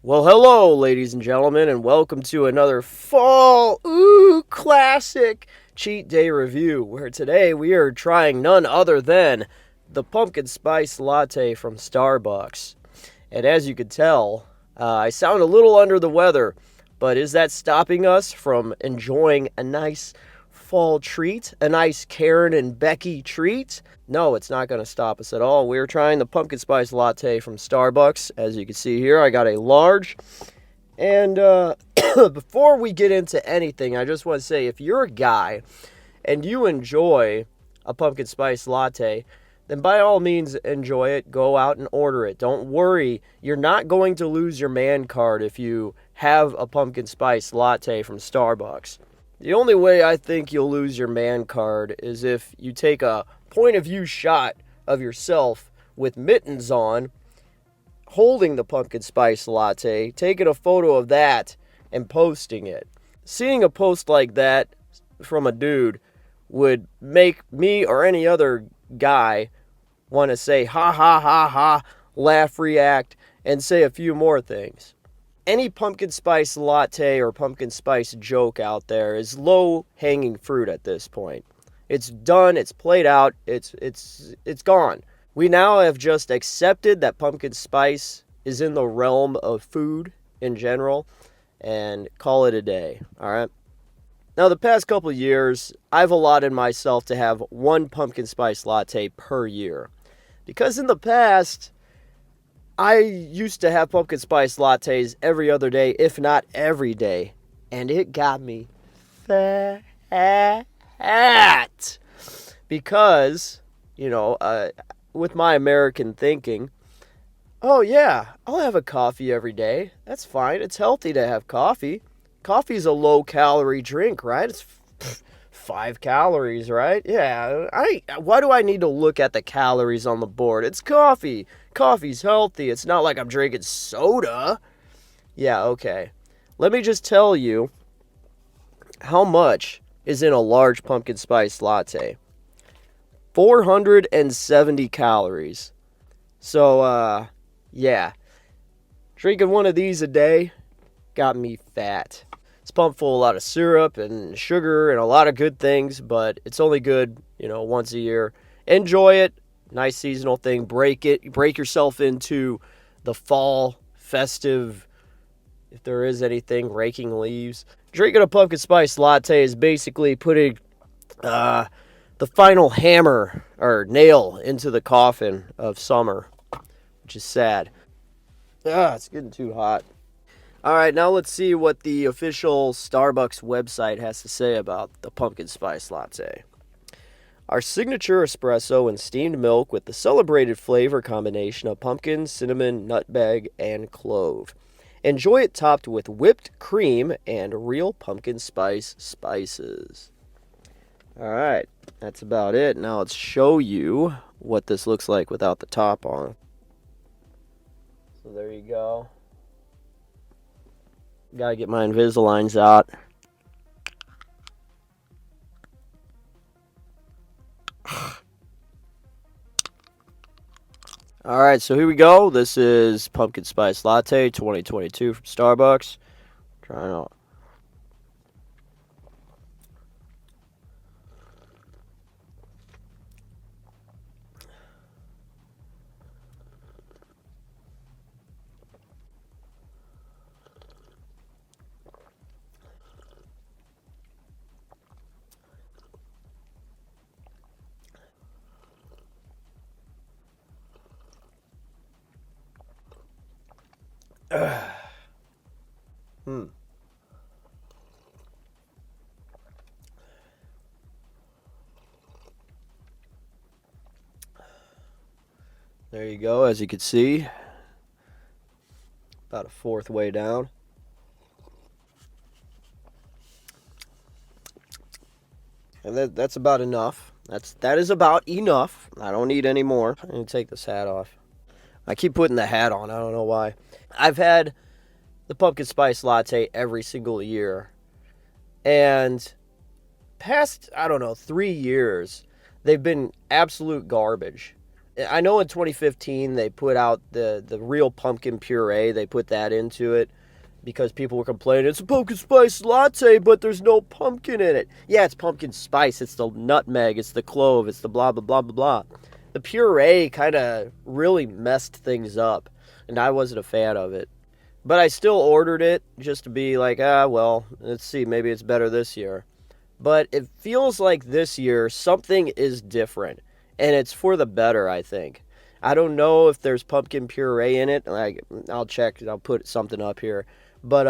Well, hello, ladies and gentlemen, and welcome to another fall classic cheat day review. Where today we are trying none other than the Pumpkin Spice Latte from Starbucks. And as you could tell, I sound a little under the weather, but is that stopping us from enjoying a nice fall treat, a nice Karen and Becky treat? No, it's not going to stop us at all. We're trying the Pumpkin Spice Latte from Starbucks. As you can see here, I got a large. And before we get into anything, I just want to say if you're a guy and you enjoy a Pumpkin Spice Latte, then by all means enjoy it. Go out and order it. Don't worry. You're not going to lose your man card if you have a Pumpkin Spice Latte from Starbucks. The only way I think you'll lose your man card is if you take a point of view shot of yourself with mittens on, holding the Pumpkin Spice Latte, taking a photo of that, and posting it. Seeing a post like that from a dude would make me or any other guy want to say ha ha ha ha, laugh, react, and say a few more things. Any pumpkin spice latte or pumpkin spice joke out there is low-hanging fruit at this point. It's done, it's played out, it's gone. We now have just accepted that pumpkin spice is in the realm of food in general and call it a day, all right? Now, the past couple of years, I've allotted myself to have one pumpkin spice latte per year. Because in the past, I used to have pumpkin spice lattes every other day, if not every day. And it got me fat. Because, with my American thinking, oh yeah, I'll have a coffee every day. That's fine. It's healthy to have coffee. Coffee's a low-calorie drink, right? It's 5 calories, right? Yeah, why do I need to look at the calories on the board? It's coffee. Coffee's healthy. It's not like I'm drinking soda. Yeah, okay. Let me just tell you how much is in a large pumpkin spice latte. 470 calories. So, yeah. Drinking one of these a day got me fat. It's pumped full of a lot of syrup and sugar and a lot of good things, but it's only good, once a year. Enjoy it. Nice seasonal thing. Break yourself into the fall festive, if there is anything, raking leaves. Drinking a pumpkin spice latte is basically putting the final hammer or nail into the coffin of summer, which is sad. It's getting too hot. All right, now let's see what the official Starbucks website has to say about the pumpkin spice latte. Our signature espresso and steamed milk with the celebrated flavor combination of pumpkin, cinnamon, nutmeg, and clove. Enjoy it topped with whipped cream and real pumpkin spice spices. All right, that's about it. Now let's show you what this looks like without the top on. So there you go. Gotta get my Invisaligns out. Alright, so here we go. This is Pumpkin Spice Latte 2022 from Starbucks. Trying out. There you go, as you can see. About a fourth way down. And that's about enough. That is about enough. I don't need any more. I'm going to take this hat off. I keep putting the hat on. I don't know why. I've had the pumpkin spice latte every single year. And past, 3 years, they've been absolute garbage. I know in 2015 they put out the real pumpkin puree. They put that into it because people were complaining, it's a pumpkin spice latte, but there's no pumpkin in it. Yeah, it's pumpkin spice. It's the nutmeg. It's the clove. It's the blah, blah, blah, blah, blah. The puree kind of really messed things up, and I wasn't a fan of it. But I still ordered it just to be like, well, let's see, maybe it's better this year. But it feels like this year something is different, and it's for the better, I think. I don't know if there's pumpkin puree in it. I'll check. I'll put something up here. But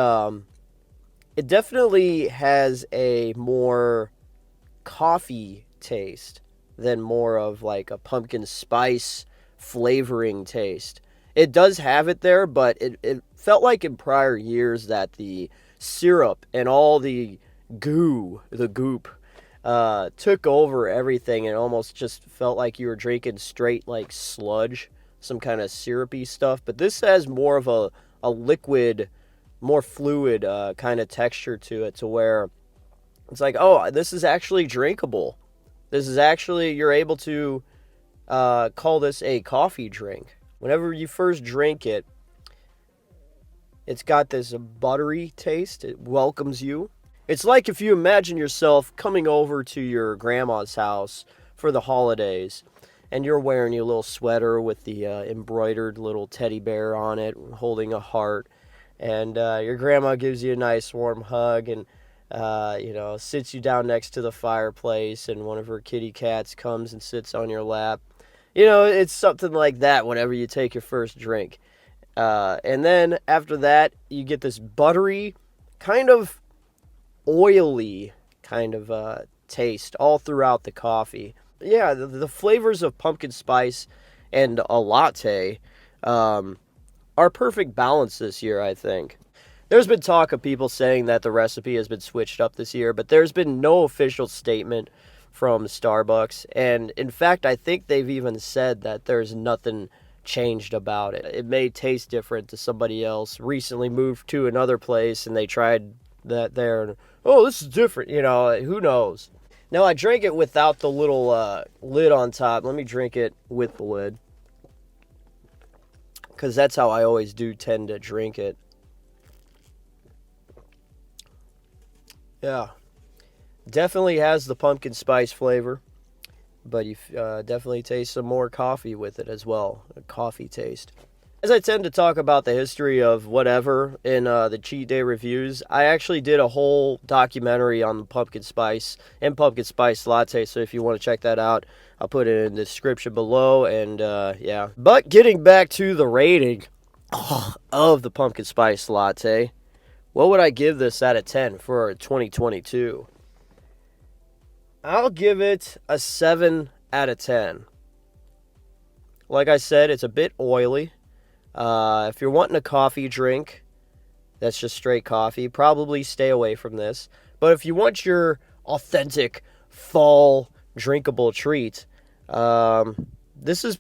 it definitely has a more coffee taste than more of like a pumpkin spice flavoring taste. It does have it there, but it felt like in prior years that the syrup and all the the goop, took over everything and almost just felt like you were drinking straight like sludge, some kind of syrupy stuff. But this has more of a liquid, more fluid kind of texture to it, to where it's like, oh, this is actually drinkable. This is actually, you're able to call this a coffee drink. Whenever you first drink it, it's got this buttery taste. It welcomes you. It's like if you imagine yourself coming over to your grandma's house for the holidays, and you're wearing your little sweater with the embroidered little teddy bear on it, holding a heart, and your grandma gives you a nice warm hug and sits you down next to the fireplace, and one of her kitty cats comes and sits on your lap. It's something like that whenever you take your first drink. And then after that, you get this buttery, kind of oily kind of taste all throughout the coffee. Yeah, the flavors of pumpkin spice and a latte are perfect balance this year, I think. There's been talk of people saying that the recipe has been switched up this year, but there's been no official statement from Starbucks. And in fact, I think they've even said that there's nothing changed about it. It may taste different to somebody else. Recently moved to another place and they tried that there, and oh, this is different. Who knows? Now, I drank it without the little lid on top. Let me drink it with the lid, because that's how I always do tend to drink it. Yeah, definitely has the pumpkin spice flavor, but you definitely taste some more coffee with it as well, a coffee taste. As I tend to talk about the history of whatever in the Cheat Day reviews, I actually did a whole documentary on the pumpkin spice and pumpkin spice latte, so if you want to check that out, I'll put it in the description below, and yeah. But getting back to the rating of the pumpkin spice latte, what would I give this out of 10 for 2022? I'll give it a 7 out of 10. Like I said, it's a bit oily. If you're wanting a coffee drink that's just straight coffee, probably stay away from this. But if you want your authentic fall drinkable treat, this is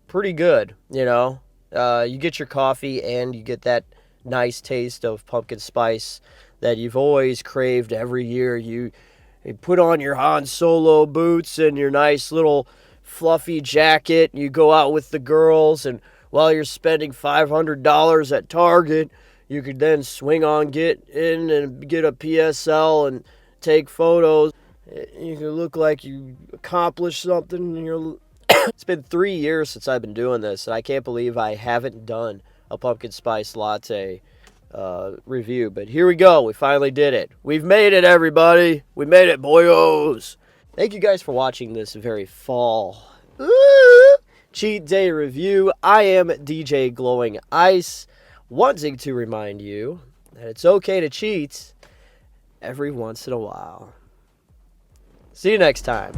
pretty good, You get your coffee and you get that nice taste of pumpkin spice that you've always craved every year. You put on your Han Solo boots and your nice little fluffy jacket, and you go out with the girls, and while you're spending $500 at Target, you could then swing on, get in and get a PSL and take photos. You can look like you accomplished something. It's been 3 years since I've been doing this, and I can't believe I haven't done a pumpkin spice latte review. But here we go. We finally did it. We've made it, everybody. We made it, boyos. Thank you guys for watching this very fall Cheat Day review. I am DJ Glowing Ice, wanting to remind you that it's okay to cheat every once in a while. See you next time.